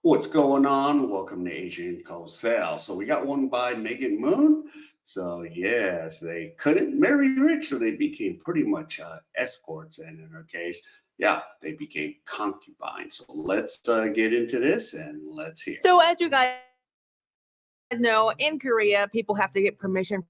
What's going on? Welcome to Asian Cosell. So we got one by Megan Moon. So yes, they couldn't marry rich, so they became pretty much escorts, and in her case, yeah, they became concubines. So let's get into this and let's hear. So, as you guys know, in Korea, people have to get permission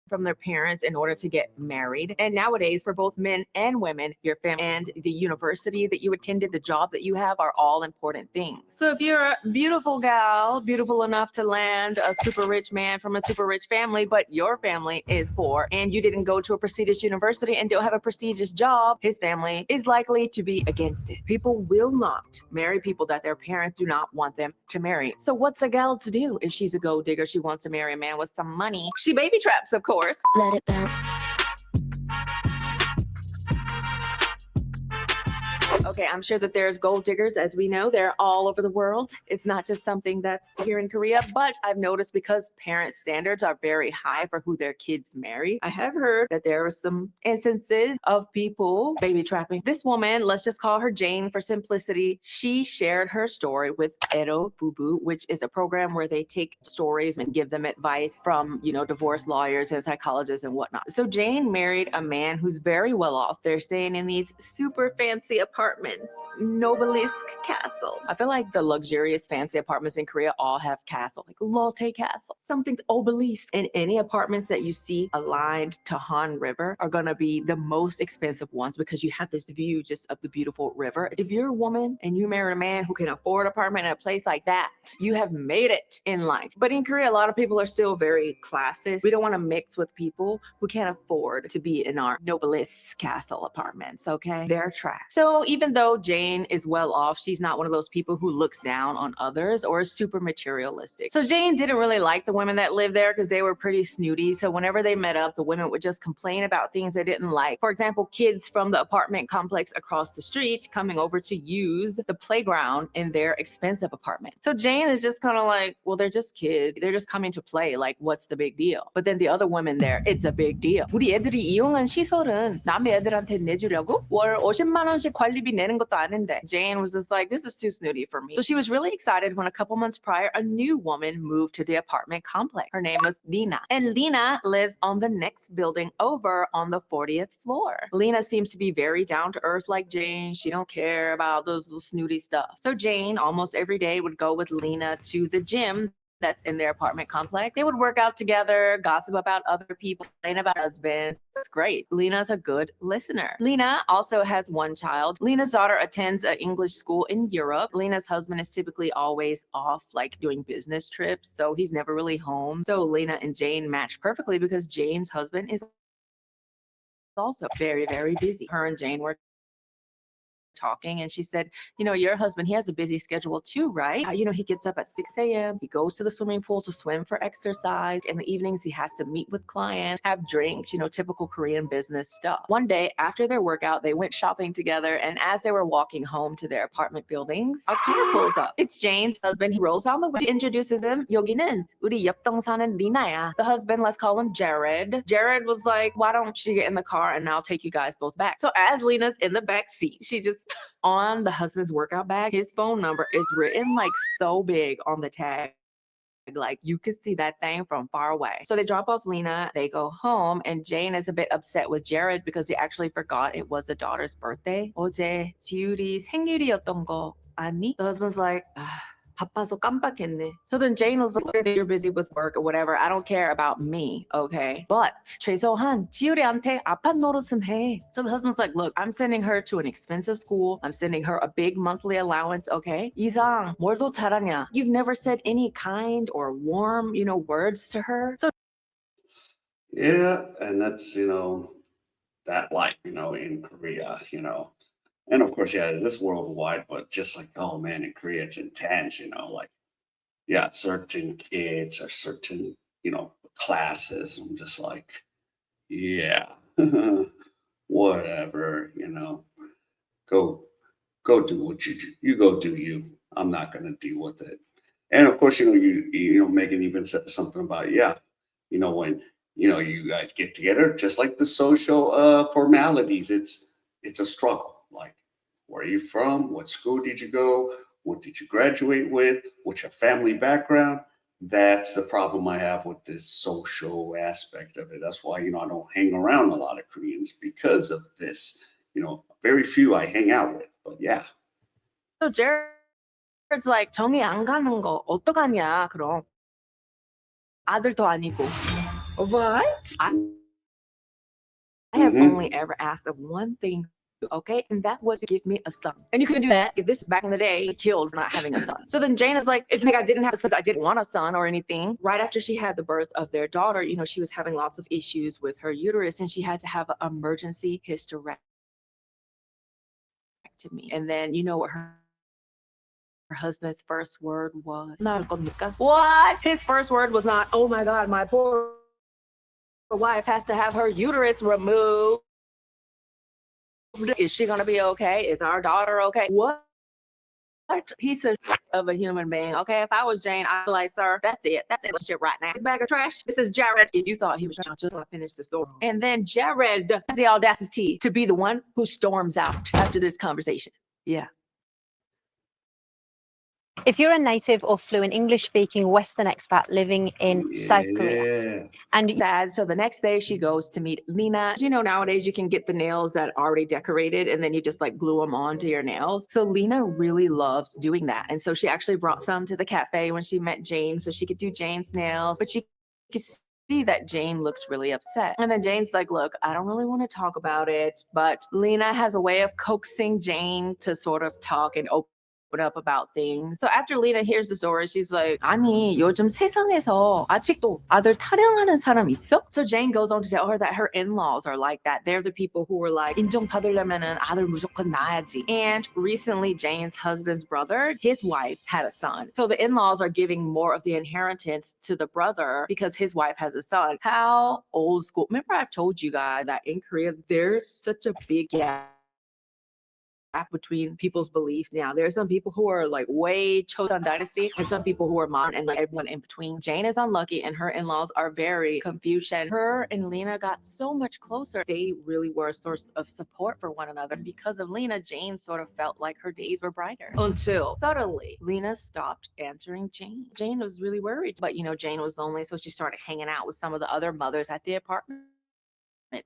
from their parents in order to get married. And nowadays, for both men and women, your family and the university that you attended, the job that you have are all important things. So if you're a beautiful gal, beautiful enough to land a super rich man from a super rich family, but your family is poor and you didn't go to a prestigious university and don't have a prestigious job, his family is likely to be against it. People will not marry people that their parents do not want them to marry. So what's a gal to do if she's a gold digger? She wants to marry a man with some money. She baby traps, of course. Let it bounce. Okay, I'm sure that there's gold diggers, as we know, they're all over the world. It's not just something that's here in Korea, but I've noticed because parent standards are very high for who their kids marry, I have heard that there are some instances of people baby trapping. This woman, let's just call her Jane for simplicity, she shared her story with Ero Bubu, which is a program where they take stories and give them advice from, divorce lawyers and psychologists and whatnot. So Jane married a man who's very well off. They're staying in these super fancy apartments, Nobelisque Castle. I feel like the luxurious fancy apartments in Korea all have castle, like Lotte Castle, something's obelisk. And any apartments that you see aligned to Han River are gonna be the most expensive ones because you have this view just of the beautiful river. If you're a woman and you marry a man who can afford an apartment in a place like that, you have made it in life. But in Korea, a lot of people are still very classist. We don't want to mix with people who can't afford to be in our Nobelisque Castle apartments, okay? They're trash. So even though Jane is well off, she's not one of those people who looks down on others or is super materialistic. So Jane didn't really like the women that lived there because they were pretty snooty. So whenever they met up, the women would just complain about things they didn't like. For example, kids from the apartment complex across the street coming over to use the playground in their expensive apartment. So Jane is just kind of like, well, they're just kids. They're just coming to play. Like, what's the big deal? But then the other women there, it's a big deal. 우리 애들이 이용한 시설은 남의 애들한테 내주려고 월 50만 원씩 관리비 내는 것도 아닌데. Jane was just like, this is too snooty for me. So she was really excited when a couple months prior, a new woman moved to the apartment complex. Her name was Lena. And Lena lives on the next building over on the 40th floor. Lena seems to be very down to earth like Jane. She don't care about those little snooty stuff. So Jane almost every day would go with Lena to the gym that's in their apartment complex. They would work out together, gossip about other people, complain about husbands. It's great. Lena's a good listener. Lena also has one child. Lena's daughter attends an English school in Europe. Lena's husband is typically always off, like doing business trips, so he's never really home. So Lena and Jane match perfectly because Jane's husband is also very, very busy. Her and Jane were talking and she said, your husband, he has a busy schedule too, right? He gets up at 6 a.m. He goes to the swimming pool to swim for exercise. In the evenings, he has to meet with clients, have drinks, typical Korean business stuff. One day after their workout, they went shopping together. And as they were walking home to their apartment buildings, a car pulls up. It's Jane's husband. He rolls down the window, introduces him. 여기는 우리 옆동 사는 리나야. The husband, let's call him Jared. Jared was like, why don't you get in the car and I'll take you guys both back. So as Lena's in the back seat, she just on the husband's workout bag, his phone number is written like so big on the tag. Like you could see that thing from far away. So they drop off Lena, they go home, and Jane is a bit upset with Jared because he actually forgot it was the daughter's birthday. 어제 지율이 생일이었던 거 아니? The husband's like, 바빠서 깜빡했네. So then Jane was like, you're busy with work or whatever. I don't care about me, okay? But 최소한 지율이한테 아빠 노릇은 해. So the husband's like, look, I'm sending her to an expensive school. I'm sending her a big monthly allowance, okay? 이상 뭘 더 잘하냐? You've never said any kind or warm, words to her. So Yeah, and that's that life, in Korea, and of course, yeah, this worldwide, but just like, oh man, in Korea, it's intense, like, yeah, certain kids or certain, classes. I'm just like, yeah, whatever, go, go do what you do. You go do you. I'm not going to deal with it. And of course, Megan even said something about, yeah, when, you guys get together, just like the social formalities, it's a struggle. Like, where are you from? What school did you go? What did you graduate with? What's your family background? That's the problem I have with this social aspect of it. That's why, I don't hang around a lot of Koreans because of this. Very few I hang out with. But yeah. So Jared's like, 정이 안 가는 거 어떡하냐, 그럼. 아들도 아니고. What? I have only Hmm. ever asked of one thing, okay? And that was to give me a son. And you couldn't do that if this is back in the day, killed for not having a son. So then Jane is like, it's like I didn't have a son, I didn't want a son or anything. Right after she had the birth of their daughter, she was having lots of issues with her uterus and she had to have an emergency hysterectomy. And then you know what her husband's first word was? What? His first word was not, oh my God, my poor wife has to have her uterus removed. Is she gonna be okay? Is our daughter okay? What piece of a human being? Okay, if I was Jane, I'd be like, sir, that's it. That's it. Shit right now. This bag of trash. This is Jared. If you thought he was trying to just finish the story. And then Jared has the audacity to be the one who storms out after this conversation. Yeah. If you're a native or fluent English-speaking Western expat living in South Korea, Yeah. and Sad. So the next day she goes to meet Lena. Nowadays you can get the nails that are already decorated and then you just like glue them onto your nails. So Lena really loves doing that. And so she actually brought some to the cafe when she met Jane so she could do Jane's nails, but she could see that Jane looks really upset. And then Jane's like, look, I don't really want to talk about it, but Lena has a way of coaxing Jane to sort of talk and open up about things. So after Lena hears the story, she's like, 아니, 요즘 세상에서 아직도 아들 타령하는 사람 있어? So Jane goes on to tell her that her in-laws are like that. They're the people who were like, 인정받으려면은 아들 무조건 낳아야지. And recently, Jane's husband's brother, his wife had a son. So the in-laws are giving more of the inheritance to the brother because his wife has a son. How old school. Remember I've told you guys that in Korea, there's such a big gap between people's beliefs now. There are some people who are like way Chosun dynasty and some people who are modern and like everyone in between. Jane is unlucky and her in-laws are very Confucian. Her and Lena got so much closer. They really were a source of support for one another. Because of Lena, Jane sort of felt like her days were brighter until suddenly Lena stopped answering Jane. Jane was really worried, but Jane was lonely, so she started hanging out with some of the other mothers at the apartment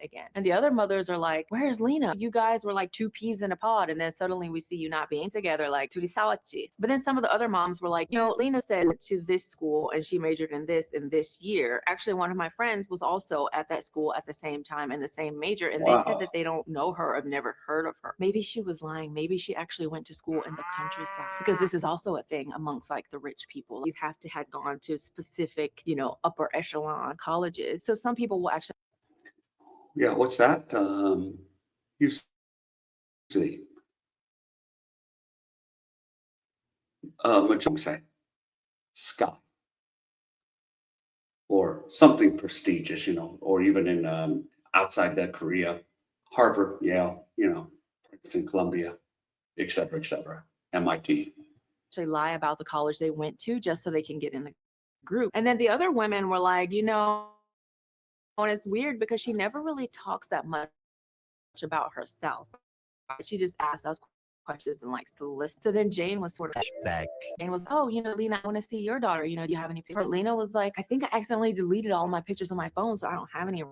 again. And the other mothers are like, where's Lena? You guys were like two peas in a pod. And then suddenly we see you not being together, like, 둘이 싸웠지. But then some of the other moms were like, Lena said went to this school and she majored in this year. Actually, one of my friends was also at that school at the same time in the same major. And they said Wow. that they don't know her, have never heard of her. Maybe she was lying. Maybe she actually went to school in the countryside. Because this is also a thing amongst like the rich people. You have to have gone to specific, upper echelon colleges. So some people will actually Yeah. What's that? You see, say Sky or something prestigious, or even in outside that Korea, Harvard, Yale, Princeton, Columbia, et cetera, et cetera, MIT. lie about the college they went to just so they can get in the group. And then the other women were like, and it's weird because she never really talks that much about herself. She just asks us questions and likes to listen. So then Jane was sort of Back. Jane was, oh, Lena, I want to see your daughter. Do you have any pictures? But Lena was like, I think I accidentally deleted all my pictures on my phone, so I don't have any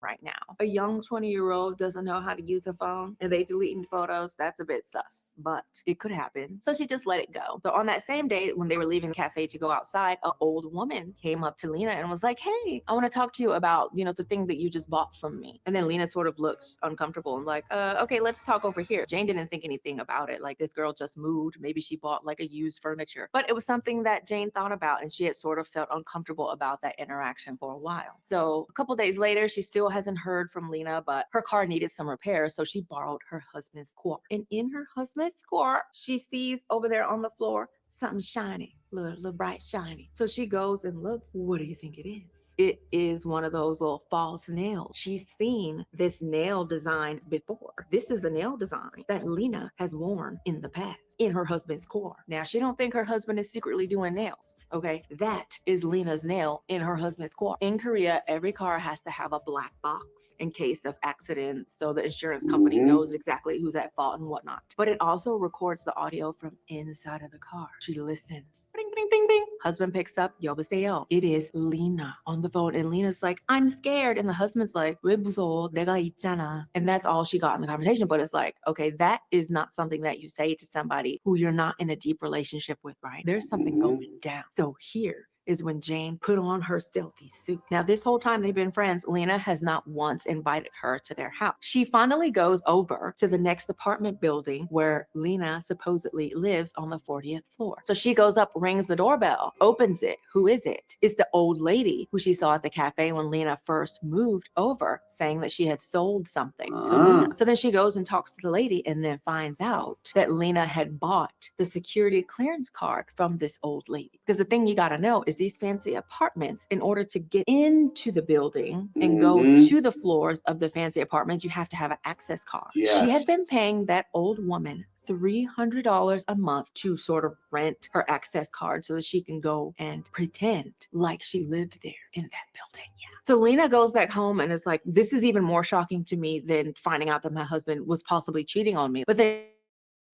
right now. A young 20-year-old doesn't know how to use a phone and they deleting photos. That's a bit sus, but it could happen. So she just let it go. So on that same day, when they were leaving the cafe to go outside, an old woman came up to Lena and was like, hey, I want to talk to you about, the thing that you just bought from me. And then Lena sort of looked uncomfortable and like, okay, let's talk over here. Jane didn't think anything about it. Like this girl just moved. Maybe she bought like a used furniture, but it was something that Jane thought about and she had sort of felt uncomfortable about that interaction for a while. So a couple days later, she still hasn't heard from Lena, but her car needed some repairs, so she borrowed her husband's car. And in her husband's car, she sees over there on the floor something shiny, little bright shiny. So she goes and looks. What do you think it is? it is one of those little false nails. She's seen this nail design before. This is a nail design that Lena has worn in the past in her husband's car. Now, she don't think her husband is secretly doing nails, okay? That is Lena's nail in her husband's car. In Korea, every car has to have a black box in case of accidents, so the insurance company knows exactly who's at fault and whatnot. But it also records the audio from inside of the car. She listens. Bing, bing, bing, bing. Husband picks up, 여보세요. It is Lena on the phone. And Lena's like, I'm scared. And the husband's like, 왜 무서워? 내가 있잖아. And that's all she got in the conversation. But it's like, okay, that is not something that you say to somebody who you're not in a deep relationship with, right? There's something going down. So here is when Jane put on her stealthy suit. Now, this whole time they've been friends, Lena has not once invited her to their house. She finally goes over to the next apartment building where Lena supposedly lives on the 40th floor. So she goes up, rings the doorbell, opens it. Who is it? It's the old lady who she saw at the cafe when Lena first moved over, saying that she had sold something to Lena. So then she goes and talks to the lady and then finds out that Lena had bought the security clearance card from this old lady. Because the thing you got to know is these fancy apartments, in order to get into the building and go to the floors of the fancy apartments, you have to have an access card. Yes. She had been paying that old woman $300 a month to sort of rent her access card so that she can go and pretend like she lived there in that building. Yeah. So Lena goes back home and is like, this is even more shocking to me than finding out that my husband was possibly cheating on me. But then,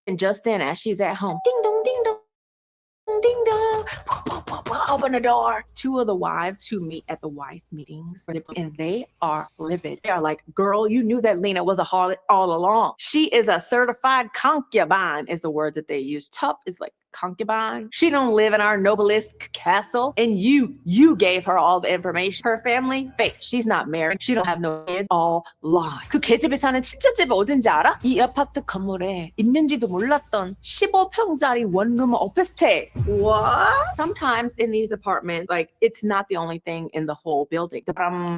and just then, as she's at home, ding dong, ding dong, ding dong, open the door. Two of the wives who meet at the wife meetings, and they are livid. They are like, girl, you knew that Lena was a harlot all along. She is a certified concubine is the word that they use. Tup is like concubine. She don't live in our noblesque castle, and you gave her all the information. Her family, fake. She's not married. She don't have no kids. All lie. 그 계집에 사는 친척집 어딘지 알아? 이 아파트 건물에 있는지도 몰랐던 15평짜리 원룸 오피스텔. What? Sometimes in these apartments, like it's not the only thing in the whole building.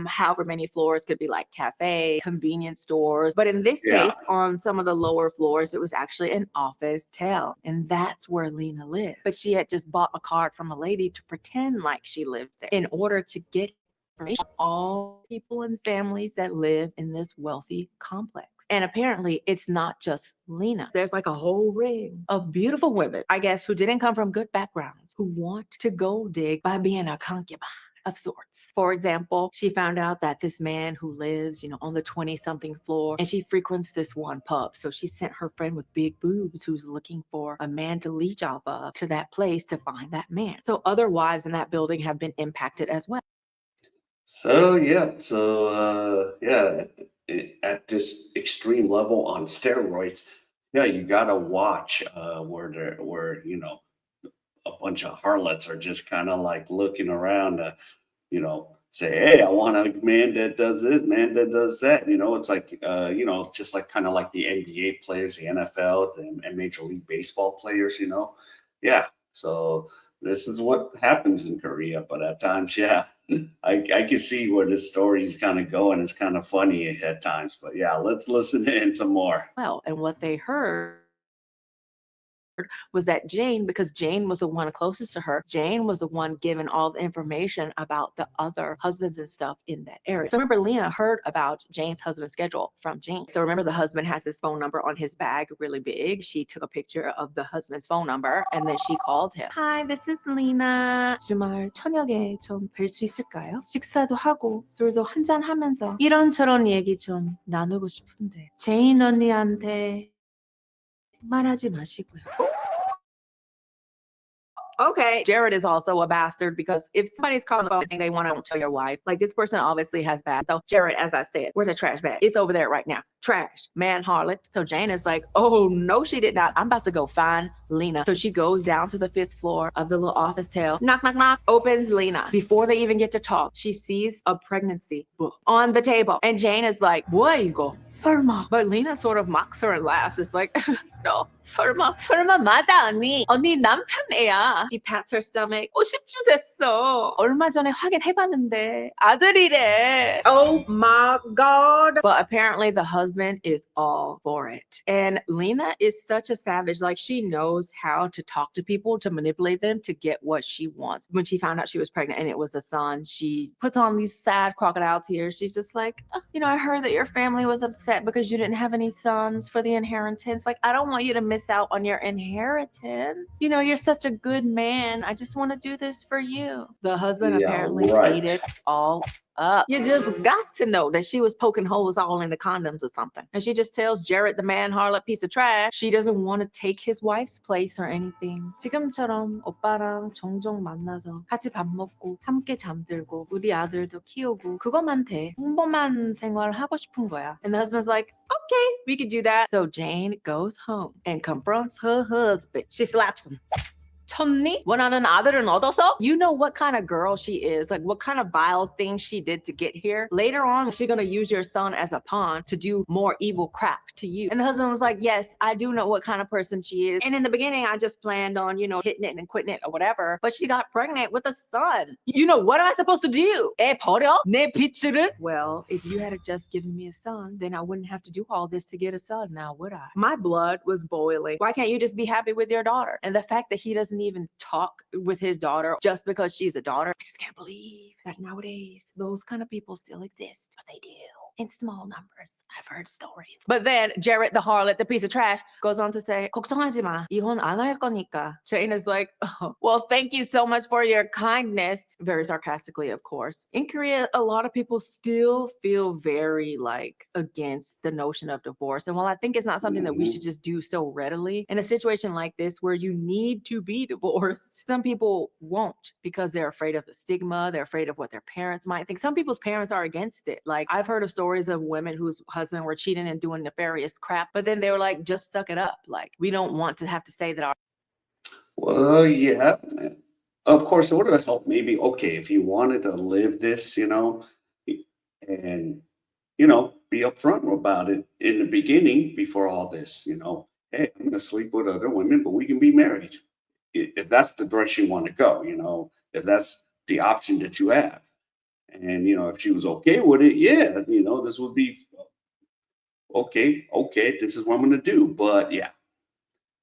However many floors could be like cafe, convenience stores. But in this case, on some of the lower floors, it was actually an office tel. And that's where Lena lived. But she had just bought a card from a lady to pretend like she lived there in order to get information on all people and families that live in this wealthy complex. And apparently it's not just Lena. There's like a whole ring of beautiful women, I guess, who didn't come from good backgrounds, who want to go dig by being a concubine of sorts. For example, she found out that this man who lives, on the 20-something floor, and she frequents this one pub. So she sent her friend with big boobs who's looking for a man to leech off of to that place to find that man. So other wives in that building have been impacted as well. So at this extreme level on steroids, you gotta watch where a bunch of harlots are just kind of like looking around say, hey, I want a man that does this, man that does that. It's like just like kind of like the NBA players, the NFL, and Major League Baseball players. Yeah. So this is what happens in Korea, but at times, I can see where this story is kind of going. It's kind of funny at times, but let's listen in some more. Well, and what they heard was that Jane, because Jane was the one closest to her, Jane was the one given all the information about the other husbands and stuff in that area. So remember, Lena heard about Jane's husband's schedule from Jane. So remember, the husband has his phone number on his bag really big. She took a picture of the husband's phone number and then she called him. Hi, this is Lena. 주말 저녁에 좀 뵐 수 있을까요? 식사도 하고 술도 한잔 하면서 이런저런 얘기 좀 나누고 싶은데 제인 언니한테 말하지 마시고요. Okay, Jared is also a bastard because if somebody's calling the phone saying they want to tell your wife, like this person obviously has bad. So Jared, as I said, where's the trash bag? It's over there right now. Trash, man, harlot. So Jane is like, oh no, she did not. I'm about to go find Lena. So she goes down to the 5th floor of the little office tail. Knock, knock, knock. Opens Lena. Before they even get to talk, she sees a pregnancy book on the table. And Jane is like, what you go? 설마. But Lena sort of mocks her and laughs. It's like, 설마 맞아 언니. 언니 남편 애야. She pats her stomach. 10주 됐어. 얼마 전에 확인해봤는데 아들이래. Oh my god. But apparently the husband is all for it. And Lena is such a savage. Like she knows how to talk to people, to manipulate them to get what she wants. When she found out she was pregnant and it was a son, she puts on these sad crocodile tears. She's just like, "Oh, you know, I heard that your family was upset because you didn't have any sons for the inheritance. Like, I don't want you to miss out on your inheritance. You know, you're such a good man. I just want to do this for you." The husband Yeah, apparently right. ate it all up. You just got to know that she was poking holes all in the condoms or something. And she just tells Jared, the man harlot piece of trash, she doesn't want to take his wife's place or anything. 지금처럼 오빠랑 종종 만나서 같이 밥 먹고 함께 잠들고 우리 아들도 키우고 그것만 돼. 평범한 생활 하고 싶은 거야. And the husband's like, okay, we could do that. So Jane goes home and confronts her husband. She slaps him. 쳤니? 원하는 아들은 얻었어? You know what kind of girl she is, like what kind of vile things she did to get here. Later on, she's gonna use your son as a pawn to do more evil crap to you. And the husband was like, yes, I do know what kind of person she is. And in the beginning, I just planned on, you know, hitting it and quitting it or whatever. But she got pregnant with a son. You know, what am I supposed to do? 애 버려? 내 빚을? Well, if you had just given me a son, then I wouldn't have to do all this to get a son now, would I? My blood was boiling. Why can't you just be happy with your daughter? And the fact that he doesn't even talk with his daughter just because she's a daughter, I just can't believe that nowadays those kind of people still exist. But they do in small numbers. I've heard stories. But then Jared, the harlot, the piece of trash, goes on to say, 걱정하지 마. 이혼 안 할 거니까. Jane is like, oh, well, thank you so much for your kindness. Very sarcastically, of course. In Korea, a lot of people still feel very like against the notion of divorce. And while I think it's not something that we should just do so readily, in a situation like this where you need to be divorced, some people won't because they're afraid of the stigma. They're afraid of what their parents might think. Some people's parents are against it. Like I've heard of stories of women whose husband were cheating and doing nefarious crap, but then they were like, just suck it up. Like we don't want to have to say that our Well, yeah. Of course, it would have helped maybe, okay, if you wanted to live this, and, be upfront about it in the beginning before all this, hey, I'm going to sleep with other women, but we can be married. If that's the direction you want to go, if that's the option that you have. And, if she was okay with it, yeah, this would be okay, this is what I'm going to do. But yeah,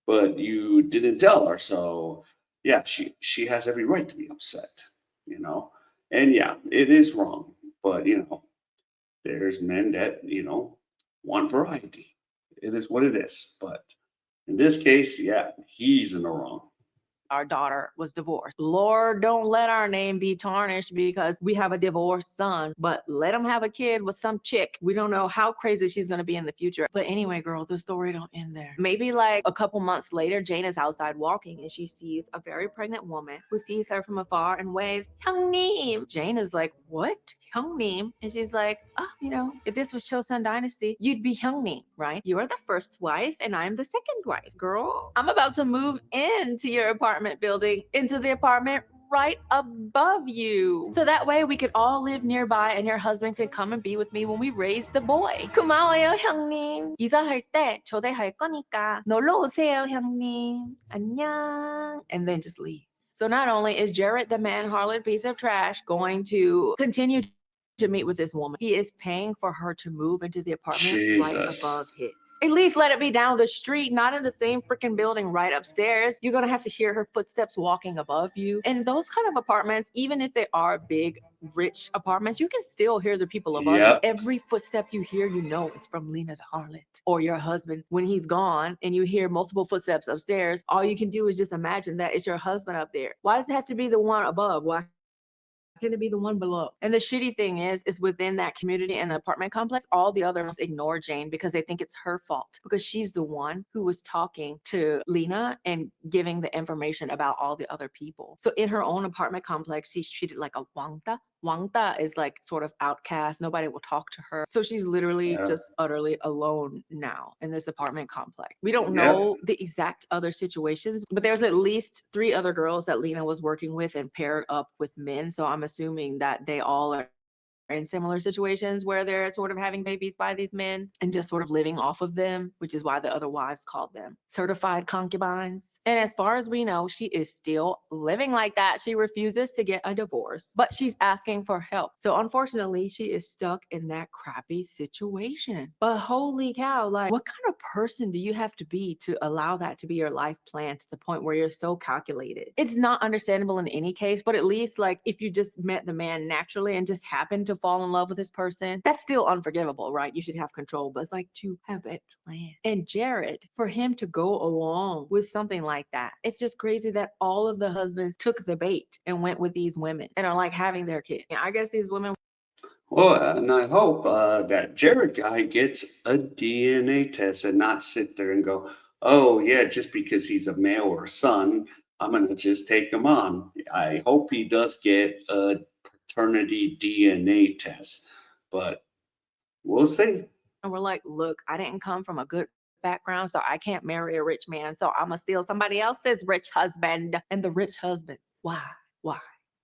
but you didn't tell her, so yeah, she has every right to be upset, you know. And yeah, it is wrong, but there's men that want variety. It is what it is. But in this case, yeah, he's in the wrong. our daughter was divorced. Lord, don't let our name be tarnished because we have a divorced son, but let him have a kid with some chick. We don't know how crazy she's going to be in the future. But anyway, girl, the story don't end there. Maybe like a couple months later, Jane is outside walking and she sees a very pregnant woman who sees her from afar and waves, "형님." Jane is like, what? 형님? And she's like, oh, if this was Chosun Dynasty, you'd be 형님, right? You're the first wife and I'm the second wife. Girl, I'm about to move into your apartment building, into the apartment right above you. So that way we could all live nearby and your husband could come and be with me when we raise the boy. 고마워요, 형님. 이사할 때 초대할 거니까 놀러 오세요, 형님. 안녕. And then just leaves. So not only is Jared, the man harlot piece of trash, going to continue to meet with this woman, he is paying for her to move into the apartment right above his. At least let it be down the street, not in the same freaking building right upstairs. You're gonna have to hear her footsteps walking above you. And those kind of apartments, even if they are big, rich apartments, you can still hear the people above you. Every footstep you hear, it's from Lena the harlot or your husband. When he's gone and you hear multiple footsteps upstairs, all you can do is just imagine that it's your husband up there. Why does it have to be the one above? Why can it be the one below? And the shitty thing is within that community and the apartment complex, all the others ignore Jane because they think it's her fault because she's the one who was talking to Lena and giving the information about all the other people. So in her own apartment complex, she's treated like a 왕따. Wangta is like sort of outcast. Nobody will talk to her. So she's literally just utterly alone now in this apartment complex. We don't know the exact other situations, but there's at least 3 other girls that Lena was working with and paired up with men. So I'm assuming that they all are in similar situations where they're sort of having babies by these men and just sort of living off of them, which is why the other wives called them certified concubines. And as far as we know, she is still living like that. She refuses to get a divorce, but she's asking for help. So unfortunately, she is stuck in that crappy situation. But holy cow, like, what kind of person do you have to be to allow that to be your life plan to the point where you're so calculated? It's not understandable in any case, but at least, like, if you just met the man naturally and just happened to fall in love with this person, that's still unforgivable, right? You should have control, but it's like to have a plan. And Jared, for him to go along with something like that, it's just crazy that all of the husbands took the bait and went with these women and are like having their kid. I guess these women. Well, and I hope that Jared guy gets a DNA test and not sit there and go, oh, yeah, just because he's a male or son, I'm going to just take him on. I hope he does get a paternity DNA test, but we'll see. And we're like, look, I didn't come from a good background, so I can't marry a rich man. So I'm gonna steal somebody else's rich husband. And the rich husband, why? Why?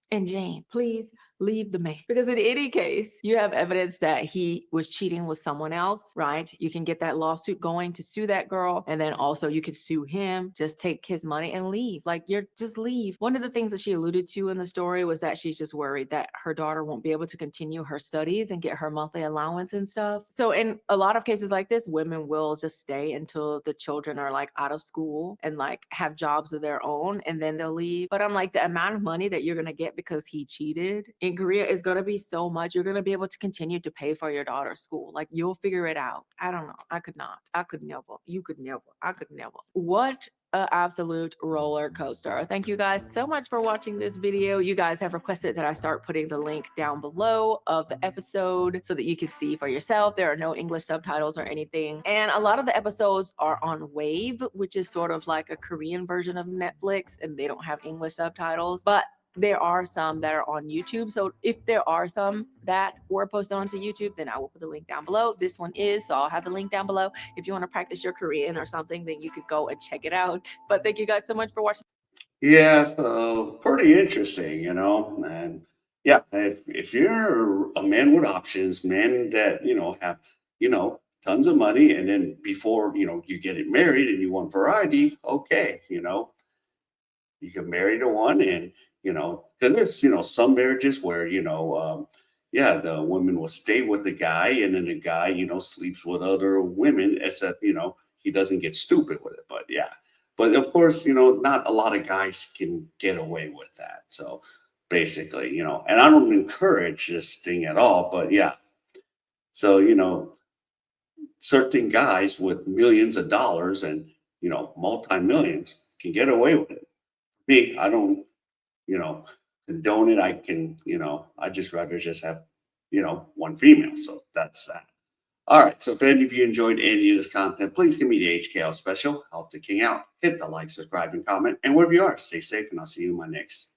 And Jane, please leave the man. Because in any case, you have evidence that he was cheating with someone else, right? You can get that lawsuit going to sue that girl. And then also you could sue him, just take his money and leave. Like, you're just leave. One of the things that she alluded to in the story was that she's just worried that her daughter won't be able to continue her studies and get her monthly allowance and stuff. So in a lot of cases like this, women will just stay until the children are like out of school and like have jobs of their own, and then they'll leave. But I'm like, the amount of money that you're going to get because he cheated in Korea is going to be so much. You're going to be able to continue to pay for your daughter's school. Like, you'll figure it out. I don't know. I could not. I could never. You could never. I could never. What an absolute roller coaster. Thank you guys so much for watching this video. You guys have requested that I start putting the link down below of the episode so that you can see for yourself. There are no English subtitles or anything. And a lot of the episodes are on Wave, which is sort of like a Korean version of Netflix, and they don't have English subtitles. But there are some that are on YouTube. So if there are some that were posted onto YouTube, then I will put the link down below. This one is, so I'll have the link down below. If you want to practice your Korean or something, then you could go and check it out. But thank you guys so much for watching. Yeah, so pretty interesting, and yeah, if you're a man with options, men that, have, tons of money, and then before, you get it married and you want variety, okay, you can marry the one, and because there's some marriages where yeah, the women will stay with the guy, and then the guy sleeps with other women, except he doesn't get stupid with it. But yeah, but of course not a lot of guys can get away with that. So basically, and I don't encourage this thing at all, but yeah, so certain guys with millions of dollars and multi-millions can get away with it. Me, I don't, condone it. I can, I just rather just have, one female. So that's that. All right. So if any of you enjoyed any of this content, please give me the HKL special. Help the king out. Hit the like, subscribe, and comment. And wherever you are, stay safe, and I'll see you in my next